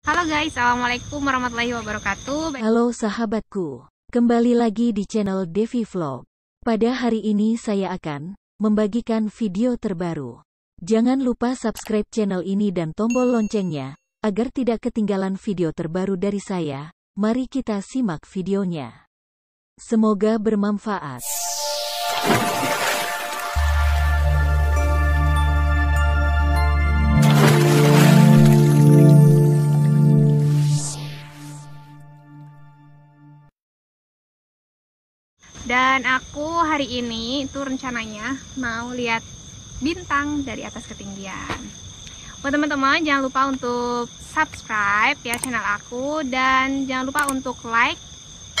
Halo guys, Assalamualaikum warahmatullahi wabarakatuh. Halo sahabatku, kembali lagi di channel Devi Vlog. Pada hari ini saya akan membagikan video terbaru. Jangan lupa subscribe channel ini dan tombol loncengnya, agar tidak ketinggalan video terbaru dari saya. Mari kita simak videonya. Semoga bermanfaat. Dan aku hari ini itu rencananya mau lihat bintang dari atas ketinggian. Buat teman-teman jangan lupa untuk subscribe ya channel aku, dan jangan lupa untuk like.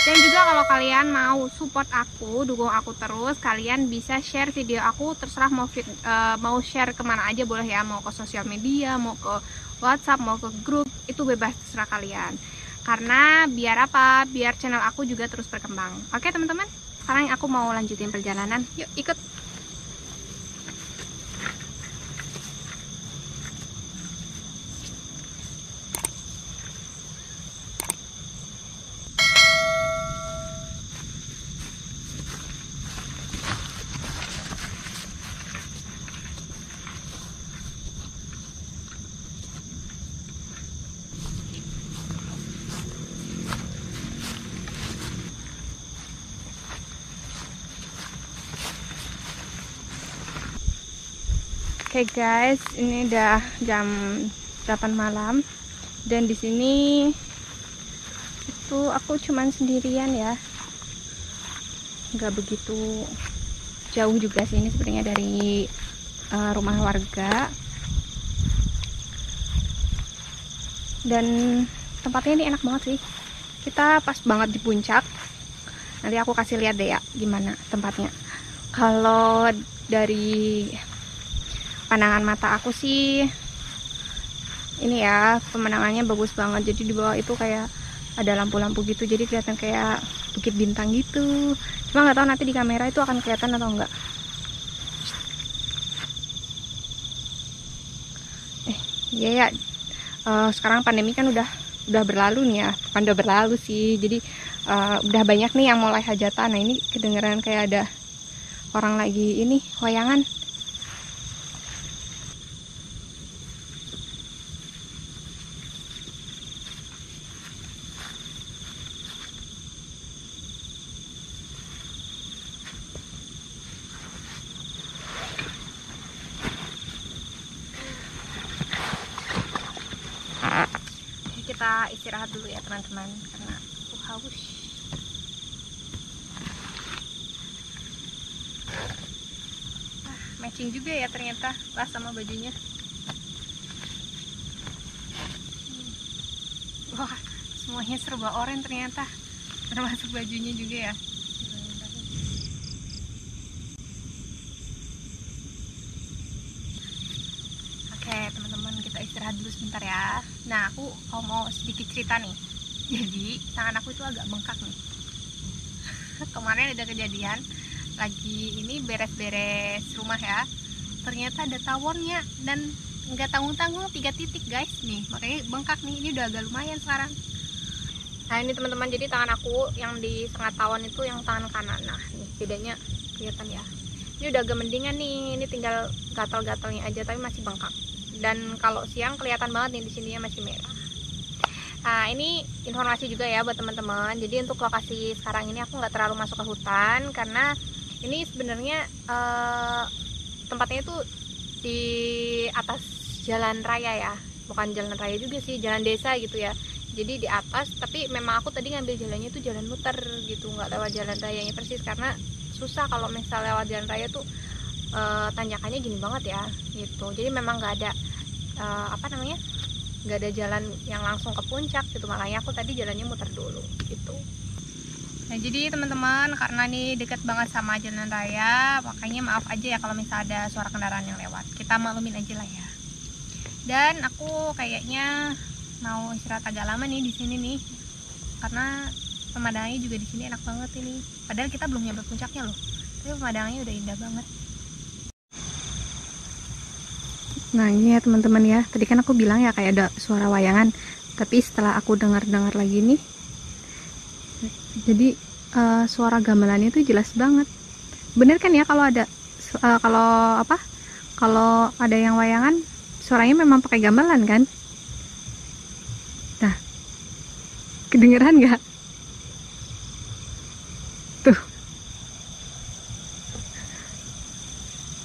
Dan juga kalau kalian mau support aku, dukung aku terus, kalian bisa share video aku, terserah mau share kemana aja boleh ya, mau ke sosial media, mau ke WhatsApp, mau ke grup, itu bebas, terserah kalian. Karena biar apa? Biar channel aku juga terus berkembang. Oke teman-teman, sekarang aku mau lanjutin perjalanan. Yuk ikut. Oke guys, ini udah jam 8 malam dan di sini itu aku cuman sendirian ya, nggak begitu jauh juga sih, ini sebenarnya dari rumah warga, dan tempatnya ini enak banget sih. Kita pas banget di puncak. Nanti aku kasih lihat deh ya gimana tempatnya. Kalau dari pandangan mata aku sih ini ya, pemandangannya bagus banget. Jadi di bawah itu kayak ada lampu-lampu gitu, jadi kelihatan kayak bukit bintang gitu. Cuma nggak tahu nanti di kamera itu akan kelihatan atau enggak. Iya ya, sekarang pandemi kan udah berlalu nih ya. Bukan udah berlalu sih, jadi udah banyak nih yang mulai hajatan. Nah ini kedengeran kayak ada orang lagi ini wayangan. Kita istirahat dulu ya teman-teman, karena aku haus. Matching juga ya ternyata lah sama bajunya. Wah, semuanya serba oranye ternyata, termasuk bajunya juga ya. Oke teman-teman, kita istirahat dulu sebentar ya. Nah aku mau sedikit cerita nih. Jadi tangan aku itu agak bengkak nih. Kemarin ada kejadian lagi ini beres-beres rumah ya, ternyata ada tawonnya dan nggak tanggung-tanggung 3 titik guys nih, makanya bengkak nih. Ini udah agak lumayan sekarang. Nah ini teman-teman, jadi tangan aku yang di sengat tawon itu yang tangan kanan. Nah nih bedanya kelihatan ya, ini udah agak mendingan nih, ini tinggal gatal-gatalnya aja tapi masih bengkak. Dan kalau siang kelihatan banget nih di sininya masih merah. Nah ini informasi juga ya buat teman-teman. Jadi untuk lokasi sekarang ini aku nggak terlalu masuk ke hutan, karena ini sebenarnya tempatnya itu di atas jalan raya ya, bukan jalan raya juga sih, jalan desa gitu ya. Jadi di atas, tapi memang aku tadi ngambil jalannya itu jalan muter gitu, nggak lewat jalan rayanya persis, karena susah kalau misalnya lewat jalan raya tuh tanjakannya gini banget ya gitu. Jadi memang nggak ada nggak ada jalan yang langsung ke puncak gitu, makanya aku tadi jalannya muter dulu gitu. Nah jadi teman-teman, karena ini dekat banget sama jalan raya, makanya maaf aja ya kalau misalnya ada suara kendaraan yang lewat, kita maklumin aja lah ya. Dan aku kayaknya mau istirahat agak lama nih di sini nih, karena pemandangannya juga di sini enak banget ini. Padahal kita belum nyampe puncaknya loh, tapi pemandangannya udah indah banget. Nah ini ya teman-teman ya, tadi kan aku bilang ya kayak ada suara wayangan. Tapi setelah aku dengar-dengar lagi nih, jadi suara gamelannya itu jelas banget. Bener kan ya, kalau ada kalau ada yang wayangan suaranya memang pakai gamelan kan? Nah, kedengeran nggak? Tuh,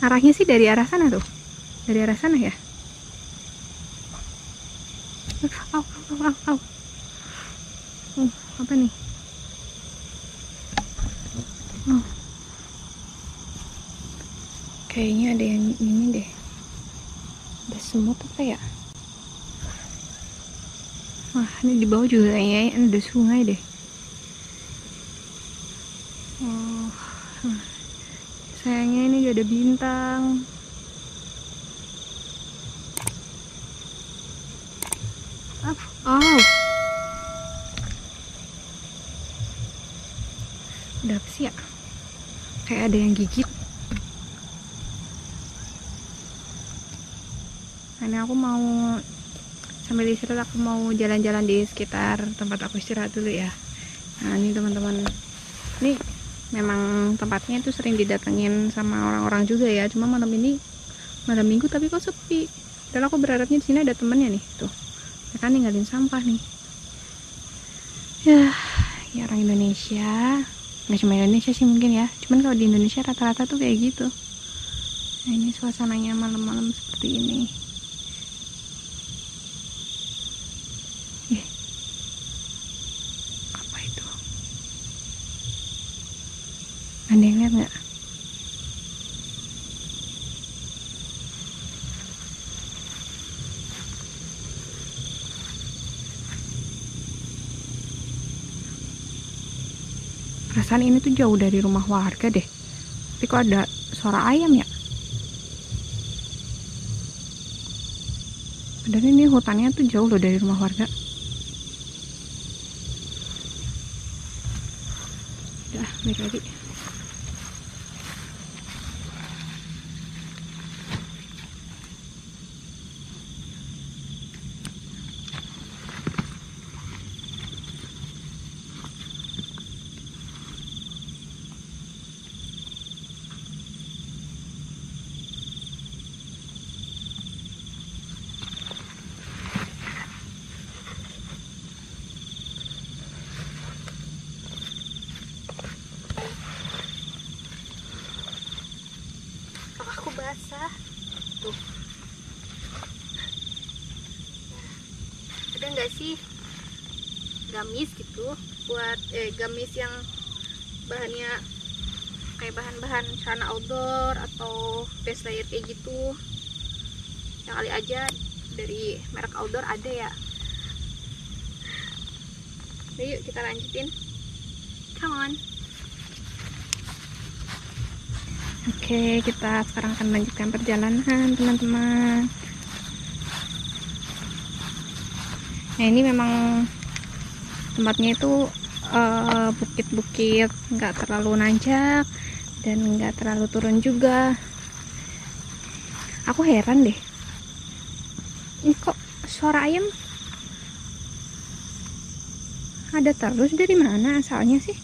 arahnya sih dari arah sana tuh, dari arah sana ya. Au, au, au, au. Apa nih? Oh. Kayaknya ada yang ini deh. Ada semut apa ya? Wah, ini di bawah juga kayaknya ada sungai deh. Oh, sayangnya ini gak ada bintang. Oh, udah apa sih ya? Kayak ada yang gigit. Karena aku mau sambil istirahat, aku mau jalan-jalan di sekitar tempat aku istirahat dulu ya. Nah ini teman-teman, ini memang tempatnya itu sering didatengin sama orang-orang juga ya. Cuma malam ini malam minggu tapi kok sepi. Dan aku berharapnya di sini ada temennya nih, tuh. Mereka ninggalin sampah nih. Ya orang Indonesia, nggak cuma Indonesia sih mungkin ya. Cuman kalau di Indonesia rata-rata tuh kayak gitu. Nah ini suasananya malam-malam seperti ini. Apa itu? Ada yang lihat nggak? Perasaan ini tuh jauh dari rumah warga deh. Tapi kok ada suara ayam ya? Padahal ini hutannya tuh jauh loh dari rumah warga. Udah, balik lagi. Aku basah tuh. Ada nggak sih gamis gitu buat gamis yang bahannya kayak bahan-bahan celana outdoor atau base layer kayak gitu, yang kali aja dari merek outdoor ada ya. Udah, yuk kita lanjutin, come on. Oke, kita sekarang akan melanjutkan perjalanan teman-teman. Nah ini memang tempatnya itu bukit-bukit, nggak terlalu nanjak dan nggak terlalu turun juga. Aku heran deh, ini kok suara ayam ada terus, dari mana asalnya sih?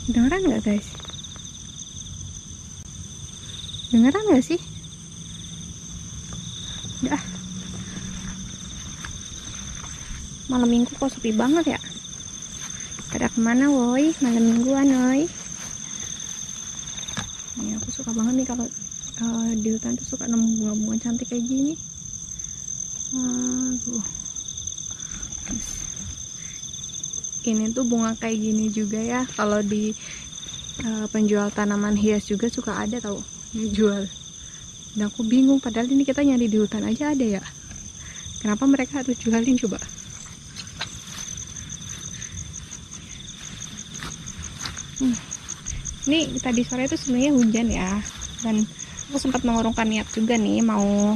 Dengeran nggak guys? Dengeran nggak sih? Udah, malam minggu kok sepi banget ya. Pada kemana woi malam mingguan woi? Ini aku suka banget nih kalau di hutan tuh suka nemu bunga-bunga cantik kayak gini. Aduh. Ini tuh bunga kayak gini juga ya, kalau di penjual tanaman hias juga suka ada tau dijual. Dan aku bingung, padahal ini kita nyari di hutan aja ada ya, kenapa mereka harus jualin coba? Ini tadi sore itu sebenarnya hujan ya, dan aku sempat mengurungkan niat juga nih mau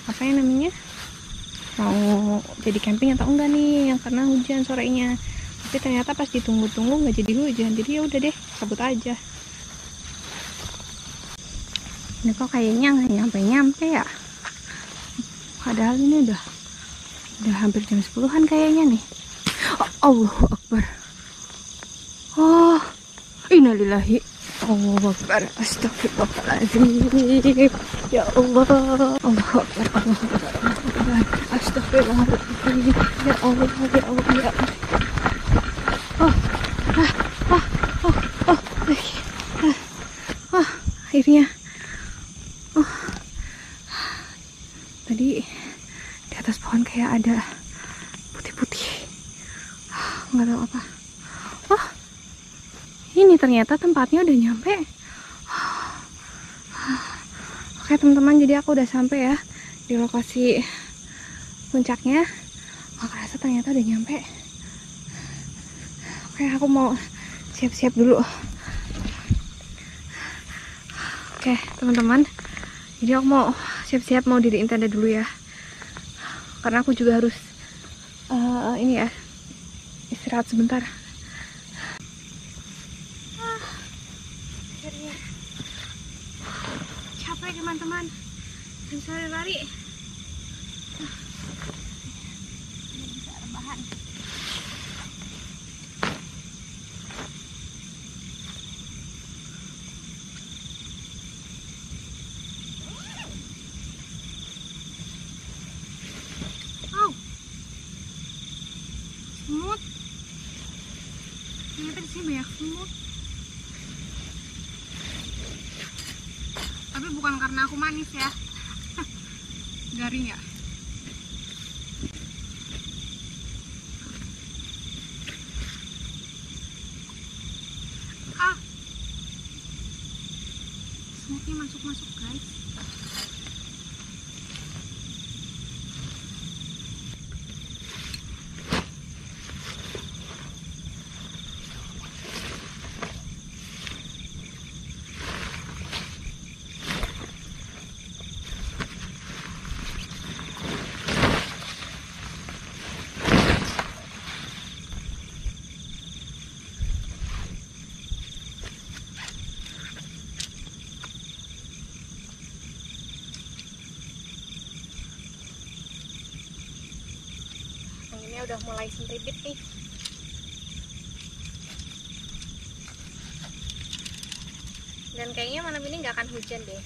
apa ya namanya, mau jadi camping atau enggak nih, yang karena hujan sorenya. Tapi ternyata pas ditunggu-tunggu nggak jadi hujan, jadi ya udah deh cabut aja. Ini kok kayaknya nggak nyampe-nyampe ya. Padahal ini udah hampir jam 10-an kayaknya nih. Allahu Akbar. Oh, innalillahi. Allahu Akbar. Astagfirullahaladzim. Ya Allah. Allahu Akbar. Allahu Akbar. Allahu Akbar. Astagfirullahaladzim. Ya Allah. Ya Allah. Ya Allah. Akhirnya. Tadi di atas pohon kayak ada putih-putih. Nggak tahu apa. Ini ternyata tempatnya udah nyampe. Oke teman-teman, jadi aku udah sampai ya di lokasi puncaknya. Aku rasa ternyata udah nyampe. Oke, aku mau siap-siap dulu. Oke teman-teman, jadi aku mau siap-siap mau diriin tenda dulu ya, karena aku juga harus ini ya, istirahat sebentar. Akhirnya capek teman-teman, bisa lari. Bisa rebahan. Semut, ternyata di sini banyak semut. Tapi bukan karena aku manis ya. Garing ya. Semutnya masuk guys. Anginnya udah mulai sentribit nih. Dan kayaknya malam ini nggak akan hujan deh.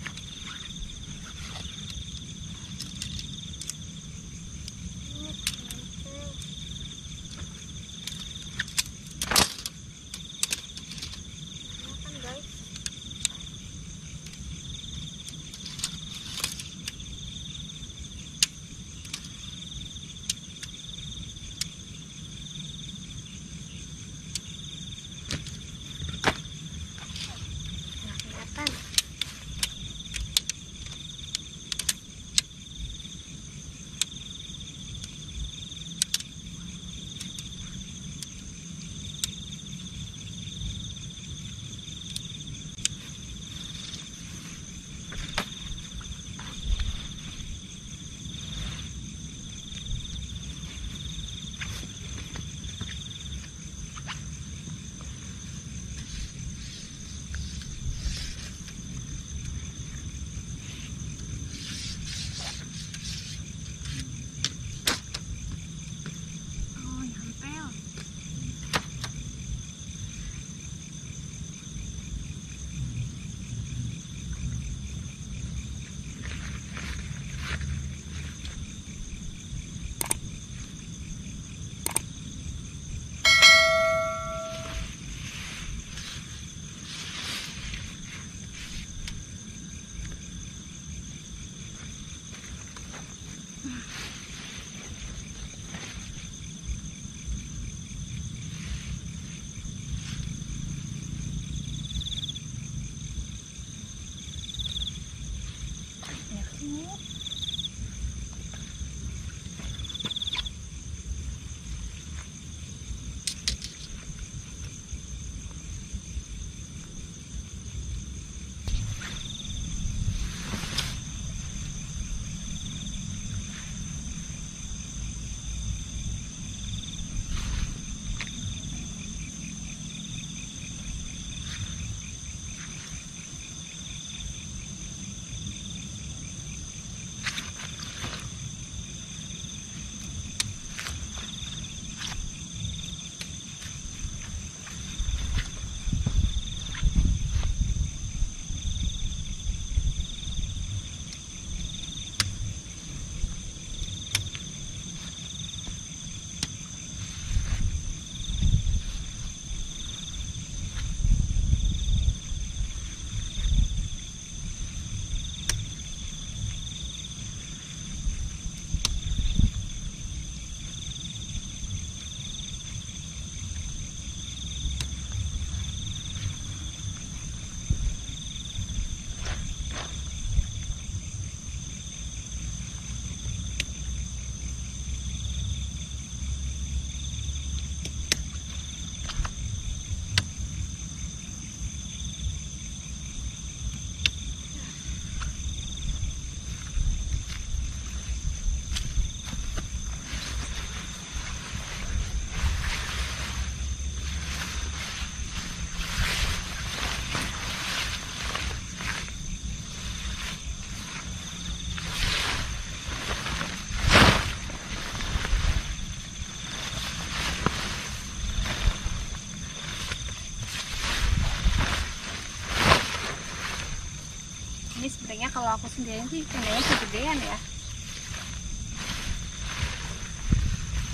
aku sendirian sih tendanya kegedean ya.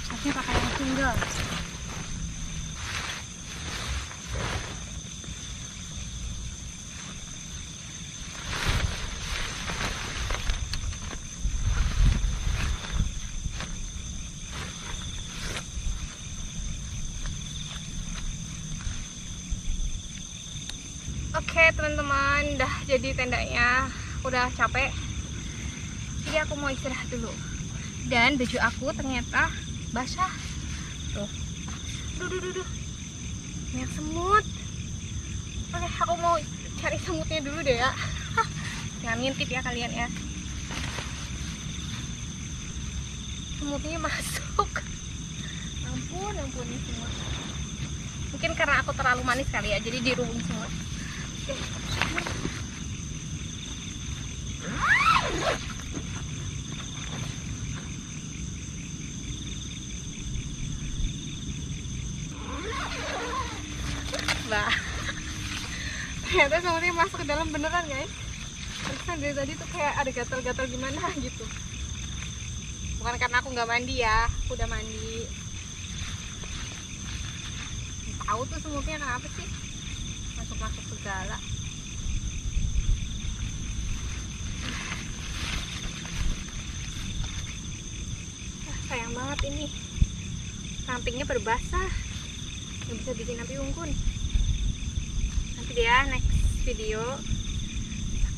Harusnya pakai yang single. Oke teman-teman, udah jadi tendanya, udah capek, jadi aku mau istirahat dulu. Dan baju aku ternyata basah tuh, duh, banyak semut. Oke, aku mau cari semutnya dulu deh ya. Jangan ngintip ya kalian ya, semutnya masuk. Ampun ini semut. Mungkin karena aku terlalu manis kali ya, jadi dirubung semut. Oke. Bah, ternyata semutnya masuk ke dalam beneran guys. Terus dari tadi tuh kayak ada gatal-gatal gimana gitu. Bukan karena aku nggak mandi ya, aku udah mandi. Tahu tuh semutnya kenapa sih masuk segala. Sayang banget ini, sampingnya berbasah, nggak bisa bikin api unggun. Nanti deh ya, next video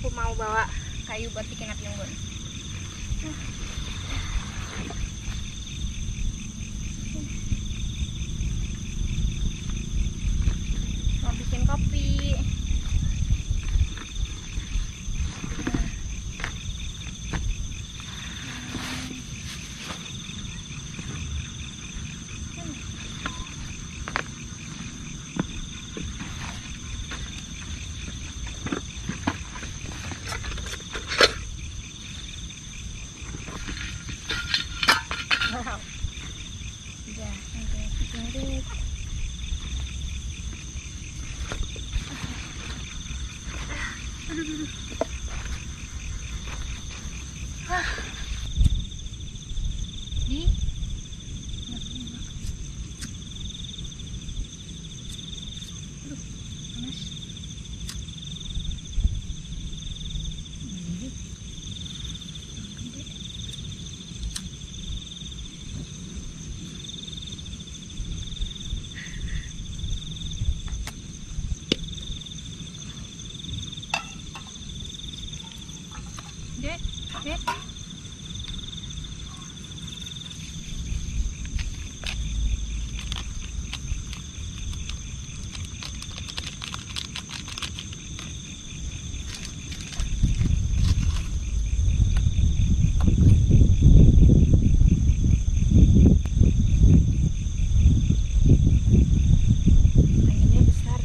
aku mau bawa kayu buat bikin api unggun. Mau bikin kopi. Wow. Udah, sampai bikin deh. Aduh. Di aduh, panas. Dek. Anginnya besar.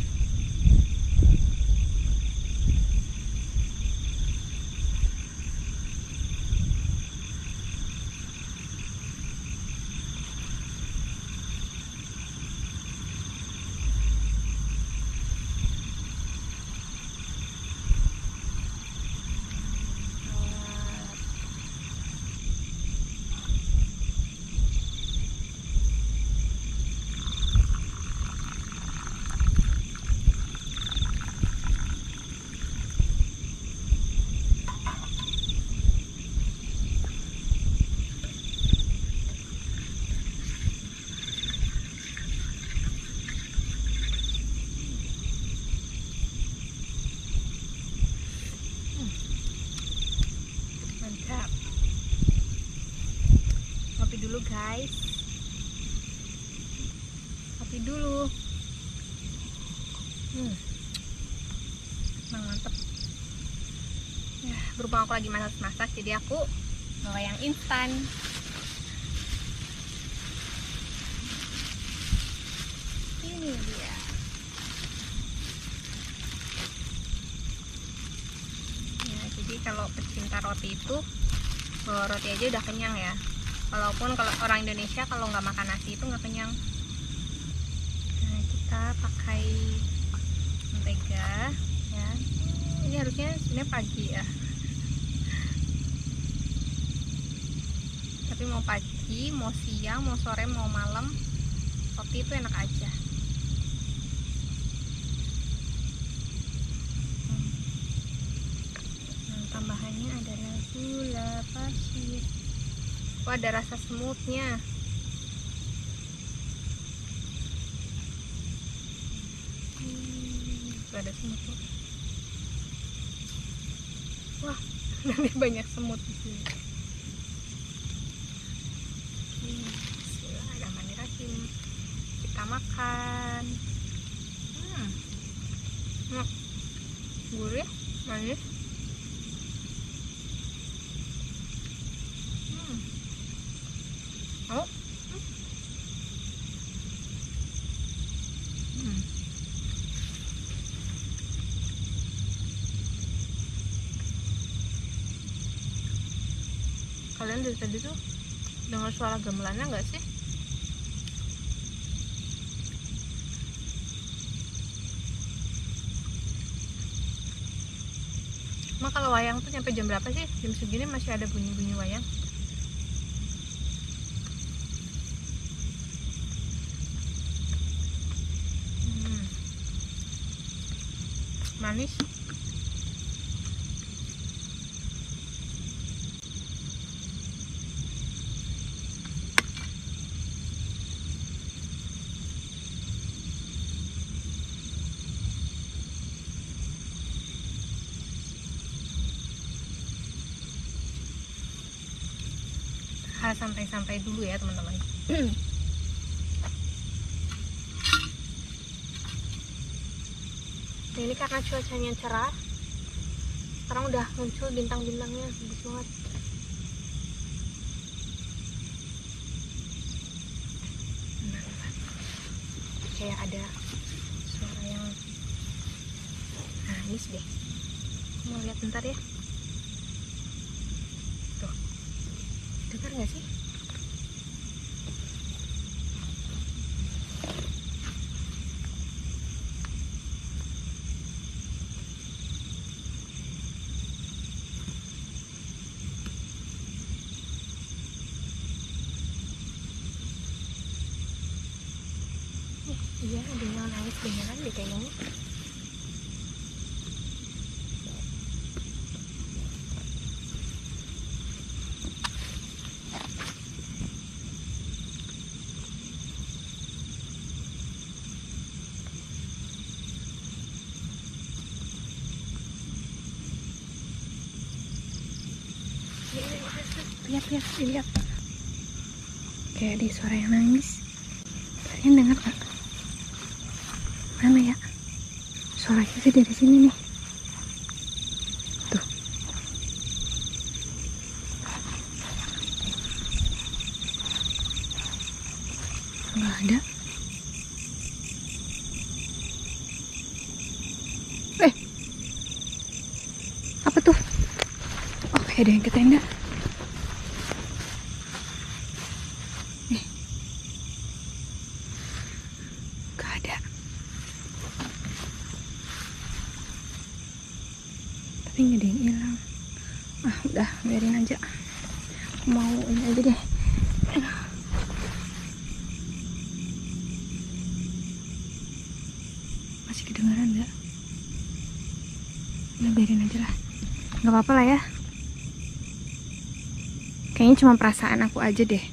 Mantap. Ngopi dulu guys. Ngopi dulu. Mantap. Ya, berhubung aku lagi masak-masak, jadi aku bawa yang instan. Ini dia. Ya, jadi kalau pecinta roti itu bawa roti aja udah kenyang ya. Walaupun kalau orang Indonesia kalau nggak makan nasi itu nggak kenyang. Nah, kita pakai mentega ya. Ini harusnya sebenarnya pagi ya. Tapi mau pagi, mau siang, mau sore, mau malam, roti itu enak aja. Nah, tambahannya adalah gula pasir. Wah, ada rasa semutnya. Ada semut. Wah, nanti banyak semut di sini. Bismillahirrahmanirrahim. Kita makan. Gurih, manis. Oh. Kalian dari tadi tuh dengar suara gamelannya nggak sih? Emang kalau wayang tuh sampai jam berapa sih? Jam segini masih ada bunyi-bunyi wayang. Manis. Santai-santai dulu ya teman-teman. Nah, ini karena cuacanya cerah, sekarang udah muncul bintang-bintangnya, bagus banget. Kayak ada suara yang manis deh. Mau lihat bentar ya. Tuh, dengar nggak sih? Iya, ada yang nangis beneran deh kayaknya. Lihat. Kayak ada suara yang nangis. Kalian dengar gak? Mana ya? Suaranya sih dari sini nih. Tuh. Nggak ada. Apa tuh? Oh, kayak ada yang ke tenda. Gak ada. Tapi nggak ada yang hilang. Ah, udah biarin aja. Mau ini aja deh. Masih kedengaran nggak? Udah biarin aja lah. Nggak apa-apa lah ya. Kayaknya cuma perasaan aku aja deh.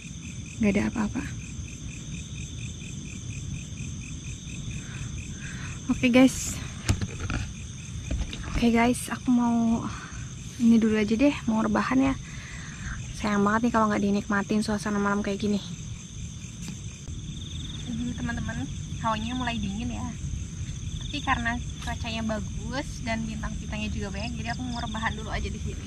Nggak ada apa-apa. Oke guys, aku mau ini dulu aja deh, mau rebahan ya. Sayang banget nih kalau nggak dinikmatin suasana malam kayak gini. Teman-teman, hawanya mulai dingin ya. Tapi karena cuacanya bagus dan bintang-bintangnya juga banyak, jadi aku mau rebahan dulu aja di sini.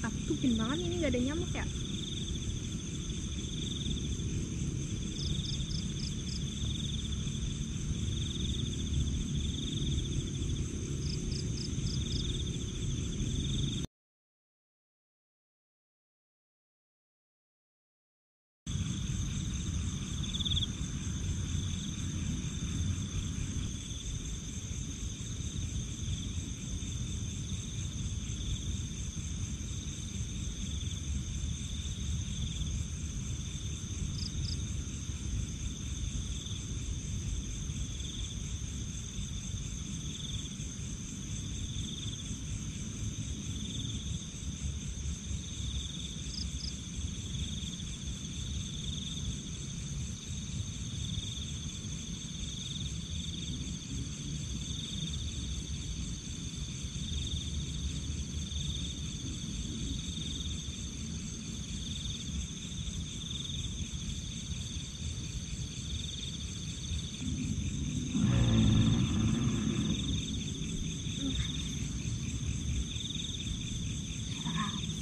Tapi tuh banget ini nggak ada nyamuk ya.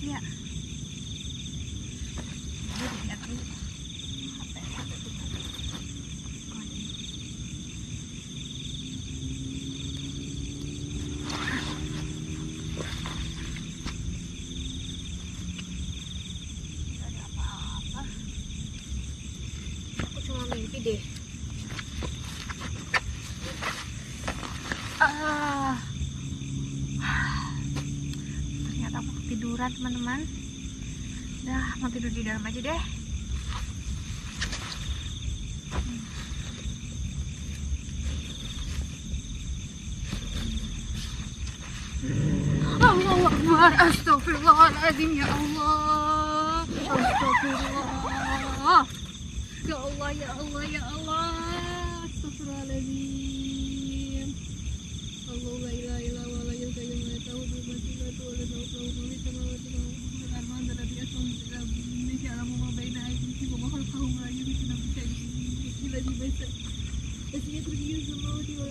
sih ya. Jadi lihat dulu HP tutup. Gak ada apa-apa. Aku cuma mimpi deh. Ternyata aku ketiduran teman-teman. Dah mau tidur di dalam aja deh. Allahu Akbar, astagfirullahaladzim, ya Allah, astagfirullah, ya Allah, ya Allah, ya Allah, astagfirullahaladzim. Allah la ilaha illa huwa la ilaha illa huwa ta'awudu wa ta'awudu wa ta'awudu wa ta'awudu al-arman alladhi yasma'u bi ya'lamu ma baina aydihim wa ma khalfahum la yuhituna bi shay'in illa bi ma sha'a. Asyiatu yuzullahu wa